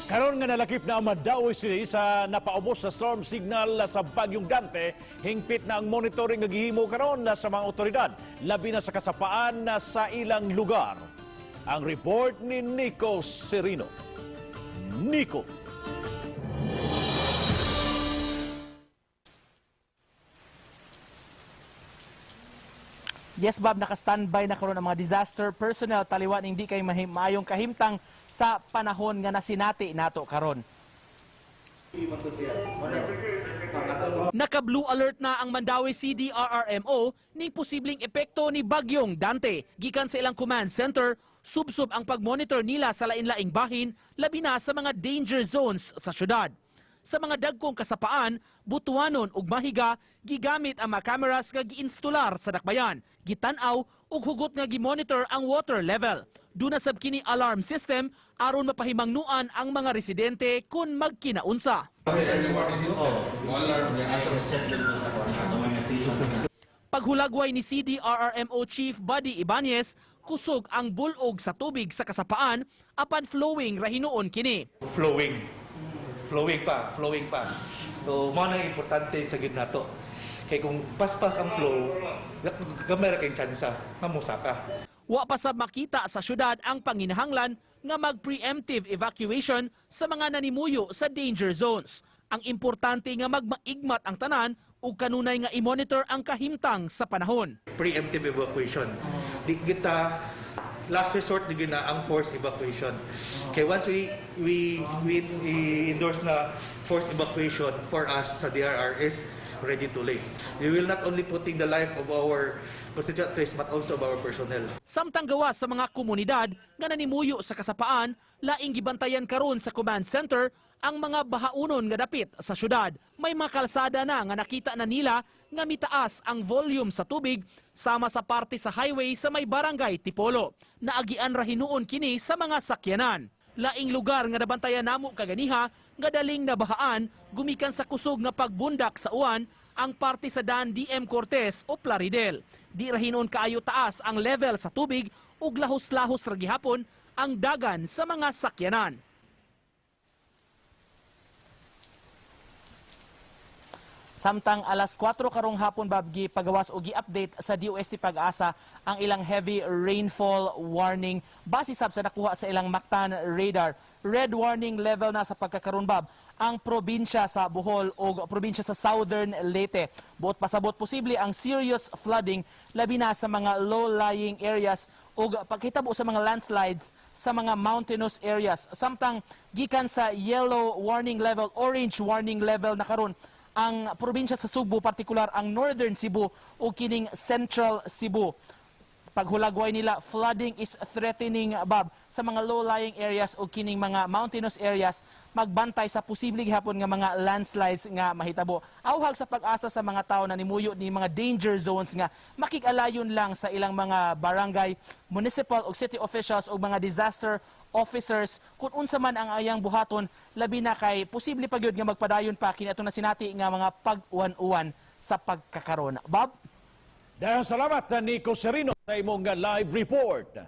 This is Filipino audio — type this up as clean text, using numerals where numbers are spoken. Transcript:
Karon nga nalakip na ang Mandaue City sa napaubos na storm signal sa Bagyong Dante, hingpit na ang monitoring nga gihimo karon sa mga otoridad, labi na sa kasapaan sa ilang lugar. Ang report ni Nico Serino. Nico. Yes, Bob, naka-standby na karon ang mga disaster personnel taliwan hindi kay maayong kahimtang sa panahon nga nasinati nato karon. Naka-blue alert na ang Mandaue City RRMO ning posibleng epekto ni Bagyong Dante. Gikan sa ilang command center, subsub ang pagmonitor nila sa lain-laing bahin, labi na sa mga danger zones sa syudad. Sa mga dagkong kasapaan, butuanon ug mahiga, gigamit ang mga cameras nga giinstular sa dakbayan. Gitanaw ug hugot nga gimonitor ang water level. Duna sab kini alarm system aron mapahimangnuan ang mga residente kung magkinaunsa. Paghulagway ni CDRRMO Chief Buddy Ibanez, kusog ang bul-og sa tubig sa kasapaan apan flowing rahinuon kini. Flowing pa. So, mo nang importante sa gid nato. Kay kung paspas ang flow, gamay ra kay tsansa mamusaka. Wa pa sab makita sa syudad ang panginahanglan nga mag-preemptive evacuation sa mga nanimuyo sa danger zones. Ang importante nga magmaigmat ang tanan ug kanunay nga i-monitor ang kahimtang sa panahon. Preemptive evacuation. Di kita last resort ni gina ang forced evacuation. Okay, once we endorse na forced evacuation for us sa DRR is ready to late. We will not only putting the life of our constituents but also of our personnel. Samtang gawa sa mga komunidad nga nanimuyo sa kasapaan, laing gibantayan karon sa command center ang mga bahaunon nga dapit sa syudad. May mga kalsada na nga nakita na nila nga mitaas ang volume sa tubig sama sa parte sa highway sa may barangay Tipolo. Naagian ra hinuon kini sa mga sakyanan. Laing lugar nga nabantayan namo kaganiha nga daling nabahaan gumikan sa kusog nga pagbundak sa uwan ang parte sa Dan DM Cortez o Plaridel. Di ra hinuon kaayo taas ang level sa tubig ug lahos-lahos ra gihapon ang dagan sa mga sakyanan. Samtang alas 4 karong hapon, babgi pagawas o gi-update sa DOST Pag-asa ang ilang heavy rainfall warning base sab sa nakuha sa ilang Mactan radar. Red warning level na sa pagkakaroon, Bob, ang probinsya sa Bohol o probinsya sa Southern Leyte. Buot pasabot posible ang serious flooding labi na sa mga low-lying areas o pagkitabo sa mga landslides sa mga mountainous areas. Samtang gikan sa yellow warning level, orange warning level na karon ang probinsya sa Subo, partikular ang Northern Cebu o kining Central Cebu. Paghulagway nila, flooding is threatening, Bob, sa mga low-lying areas o kining mga mountainous areas, magbantay sa posibleng hapon nga mga landslides nga mahitabo. Awhag sa pag-asa sa mga tao na nimuyo ni mga danger zones nga makikalayon lang sa ilang mga barangay, municipal o city officials o mga disaster officers kung unsa man ang ayang buhaton, labi na kay posible pa gyud nga magpadayon pa kini atong nasinati nga mga pag-uwan-uwan sa pagkakaron. Bob? Dahil salamat Nico Serino sa imong live report.